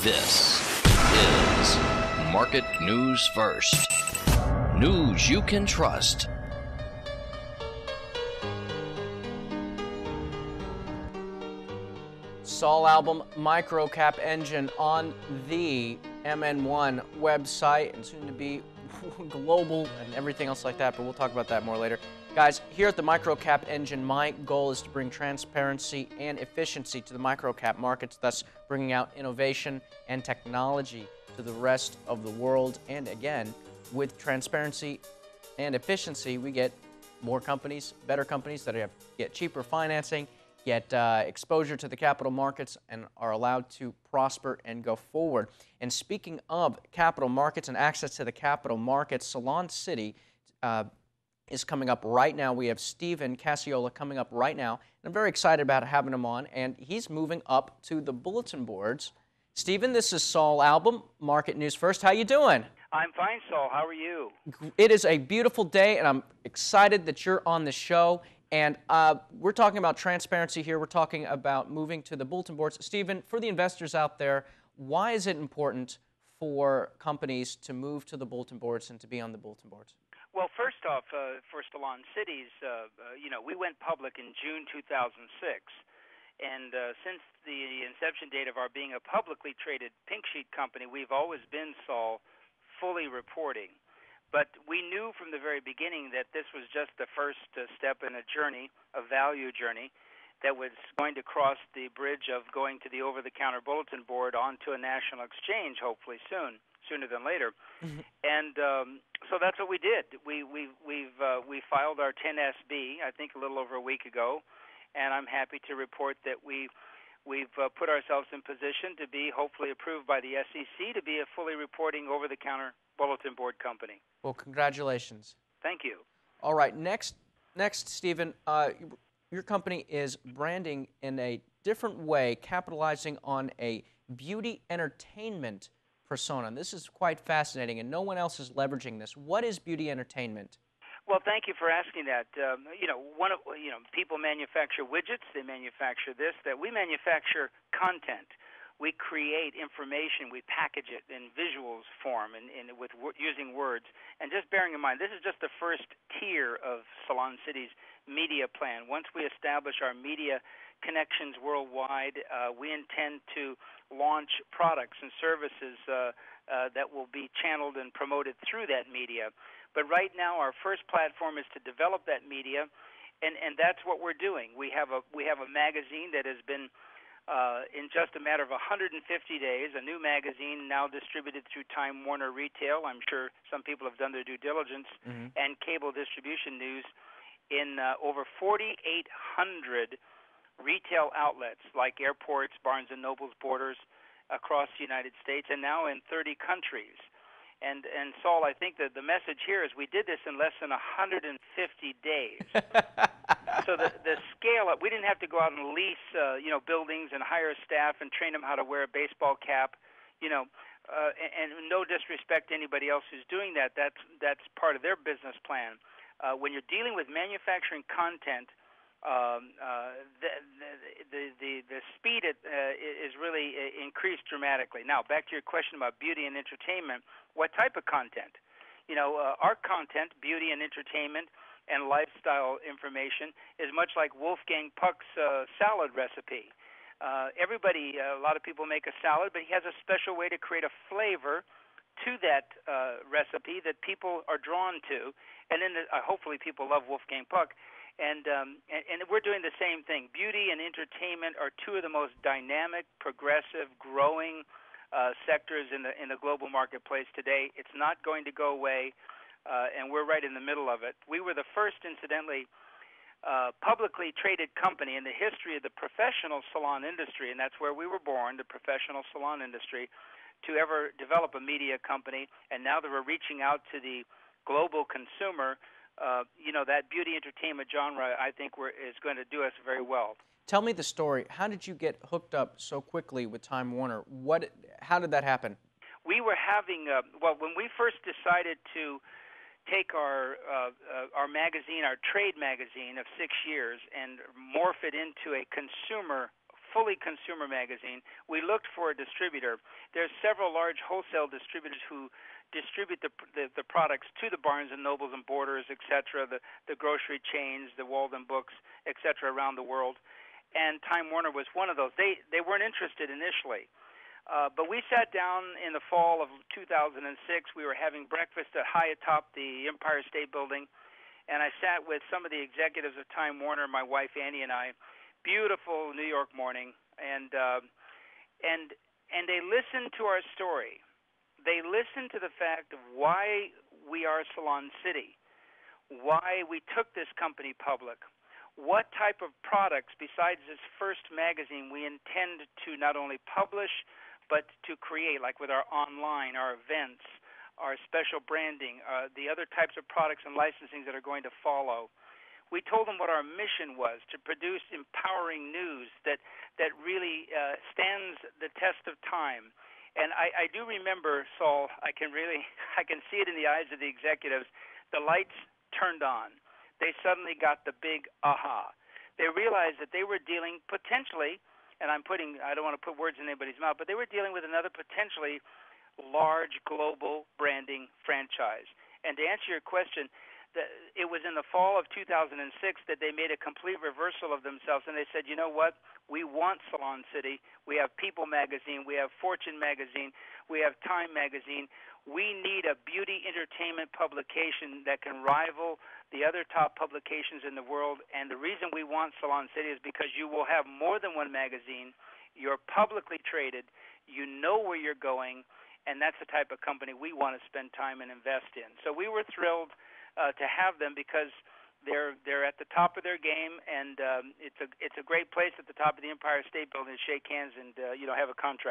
This is Market News First. News you can trust. Saul Albom microcap engine on the MN1 website and soon to be global and everything else like that, but we'll talk about that more later. Guys, here at the microcap engine, my goal is to bring transparency and efficiency to the microcap markets, thus bringing out innovation and technology to the rest of the world. And again, with transparency and efficiency, we get more companies, better companies that get cheaper financing, get exposure to the capital markets, and are allowed to prosper and go forward. And speaking of capital markets and access to the capital markets, Salon City is coming up right now. We have Stephen Casiola coming up right now. And I'm very excited about having him on, and he's moving up to the bulletin boards. Stephen, this is Saul Albom, Market News First. How you doing? I'm fine, Saul. How are you? It is a beautiful day, and I'm excited that you're on the show. And we're talking about transparency here. We're talking about moving to the bulletin boards. Stephen, for the investors out there, why is it important for companies to move to the bulletin boards and to be on the bulletin boards? Well, first off, for Salon Cities, we went public in June 2006. And since the inception date of our being a publicly traded pink sheet company, we've always been, Saul, fully reporting. But we knew from the very beginning that this was just the first step in a journey, a value journey, that was going to cross the bridge of going to the over-the-counter bulletin board onto a national exchange, hopefully sooner than later. Mm-hmm. And so that's what we did. We filed our 10SB, I think, a little over a week ago, and I'm happy to report that we've put ourselves in position to be hopefully approved by the SEC to be a fully reporting over-the-counter bulletin board company. Well, congratulations. Thank you. All right, next, Stephen, your company is branding in a different way, capitalizing on a beauty entertainment persona. And this is quite fascinating, and no one else is leveraging this. What is beauty entertainment? Well, thank you for asking that. People manufacture widgets. They manufacture this, that. We manufacture content. We create information. We package it in visuals form and using words. And just bearing in mind, this is just the first tier of Salon City's media plan. Once we establish our media connections worldwide, we intend to launch products and services that will be channeled and promoted through that media. But right now, our first platform is to develop that media, and that's what we're doing. We have a magazine that has been in just a matter of 150 days, a new magazine now distributed through Time Warner Retail. I'm sure some people have done their due diligence, mm-hmm. and cable distribution news in over 4,800 retail outlets like airports, Barnes & Noble's, Borders across the United States, and now in 30 countries. And Saul, I think that the message here is we did this in less than 150 days. So the scale up, we didn't have to go out and lease buildings and hire staff and train them how to wear a baseball cap, and no disrespect to anybody else who's doing that. That's part of their business plan. When you're dealing with manufacturing content, the speed is really increased dramatically. Now, back to your question about beauty and entertainment. What type of content? Our content, beauty and entertainment, and lifestyle information is much like Wolfgang Puck's salad recipe. A lot of people make a salad, but he has a special way to create a flavor to that recipe that people are drawn to, and then hopefully people love Wolfgang Puck. And we're doing the same thing. Beauty and entertainment are two of the most dynamic, progressive, growing sectors in the global marketplace today. It's not going to go away, and we're right in the middle of it. We were the first, incidentally, publicly traded company in the history of the professional salon industry, and that's where we were born, the professional salon industry, to ever develop a media company. And now that we're reaching out to the global consumer, that beauty entertainment genre, I think is going to do us very well. Tell me the story. How did you get hooked up so quickly with Time Warner? How did that happen? We were having, when we first decided to take our magazine, our trade magazine of 6 years, and morph it into a consumer fully consumer magazine. We looked for a distributor. There's several large wholesale distributors who distribute the products to the Barnes and Nobles and Borders, et cetera, the grocery chains, the Walden Books, et cetera, around the world. And Time Warner was one of those. They weren't interested initially. But we sat down in the fall of 2006. We were having breakfast high atop the Empire State Building, and I sat with some of the executives of Time Warner, my wife Annie and I. Beautiful New York morning, and they listened to our story. They listened to the fact of why we are Salon City, why we took this company public, what type of products, besides this first magazine, we intend to not only publish, but to create, like with our online, our events, our special branding, the other types of products and licensing that are going to follow. We told them what our mission was, to produce empowering news that really stands the test of time. And I do remember, Saul, I can see it in the eyes of the executives. The lights turned on. They suddenly got the big aha. They realized that they were dealing potentially, and I don't want to put words in anybody's mouth, but they were dealing with another potentially large global branding franchise. And to answer your question, it was in the fall of 2006 that they made a complete reversal of themselves, and they said, you know what? We want Salon City. We have People Magazine. We have Fortune Magazine. We have Time Magazine. We need a beauty entertainment publication that can rival the other top publications in the world. And the reason we want Salon City is because you will have more than one magazine. You're publicly traded. You know where you're going, and that's the type of company we want to spend time and invest in. So we were thrilled to have them because they're at the top of their game, and it's a great place at the top of the Empire State Building to shake hands and have a contract.